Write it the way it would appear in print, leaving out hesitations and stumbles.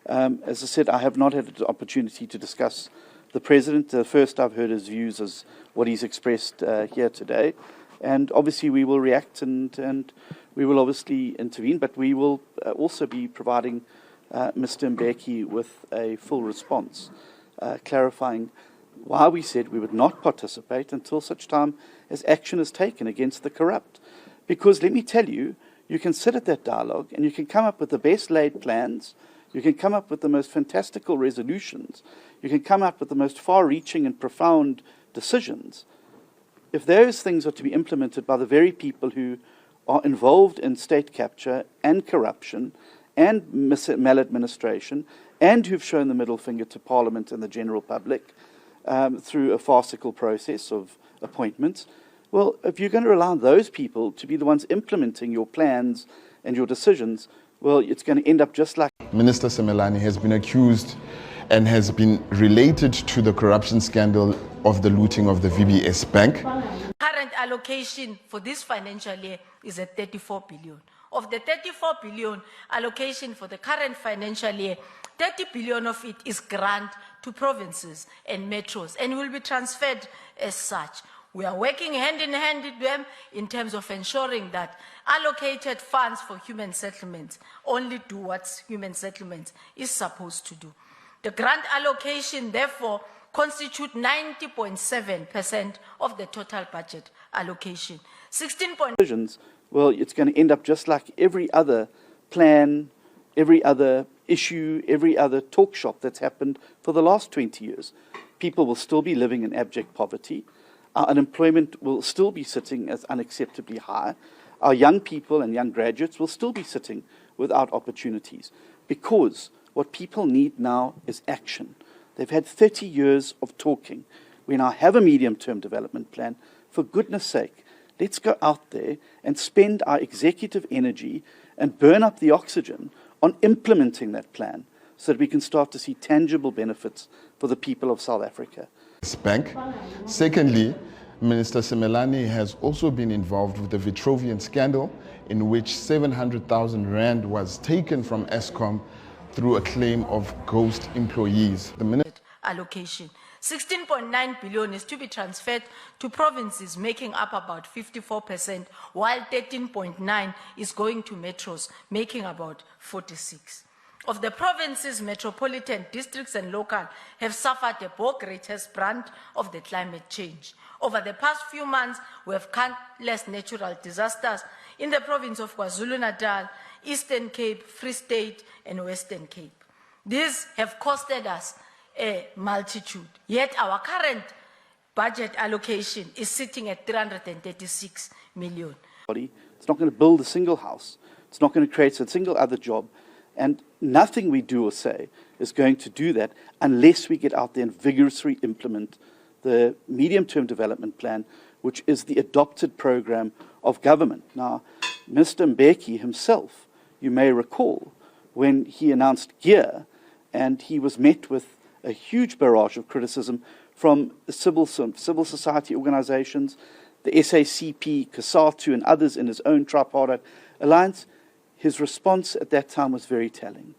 As I said, I have not had the opportunity to discuss the President. The first I've heard his views is what he's expressed here today. And obviously we will react and we will obviously intervene, but we will also be providing Mr. Mbeki with a full response, clarifying why we said we would not participate until such time as action is taken against the corrupt. Because let me tell you, you can sit at that dialogue and you can come up with the best laid plans, you can come up with the most fantastical resolutions, you can come up with the most far-reaching and profound decisions. If those things are to be implemented by the very people who are involved in state capture and corruption and maladministration and who've shown the middle finger to Parliament and the general public through a farcical process of appointments, well, if you're going to rely on those people to be the ones implementing your plans and your decisions, well, it's going to end up just like... Minister Semelani has been accused and has been related to the corruption scandal of the looting of the VBS Bank. Current allocation for this financial year is at 34 billion. Of the 34 billion allocation for the current financial year, 30 billion of it is grant to provinces and metros and will be transferred as such. We are working hand in hand with them in terms of ensuring that allocated funds for human settlements only do what human settlements is supposed to do. The grant allocation, therefore, constitute 90.7% of the total budget allocation. 16. Well, it's going to end up just like every other plan, every other issue, every other talk shop that's happened for the last 20 years. People will still be living in abject poverty. Our unemployment will still be sitting as unacceptably high. Our young people and young graduates will still be sitting without opportunities, because what people need now is action. They've had 30 years of talking. We now have a medium-term development plan. For goodness sake, let's go out there and spend our executive energy and burn up the oxygen on implementing that plan so that we can start to see tangible benefits for the people of South Africa. Bank. Secondly, Minister Semelani has also been involved with the Vitrovian scandal, in which 700,000 rand was taken from Eskom through a claim of ghost employees. The allocation. 16.9 billion is to be transferred to provinces, making up about 54%, while 13.9 is going to metros, making about 46%. Of the provinces, metropolitan districts and local have suffered the greatest brunt of the climate change. Over the past few months, we have countless natural disasters in the province of KwaZulu-Natal, Eastern Cape, Free State, and Western Cape. These have costed us a multitude. Yet our current budget allocation is sitting at 336 million. It's not going to build a single house. It's not going to create a single other job. And nothing we do or say is going to do that unless we get out there and vigorously implement the medium-term development plan, which is the adopted program of government. Now, Mr. Mbeki himself, you may recall, when he announced GEAR, and he was met with a huge barrage of criticism from the civil society organizations, the SACP, COSATU, and others in his own tripartite alliance. His response at that time was very telling.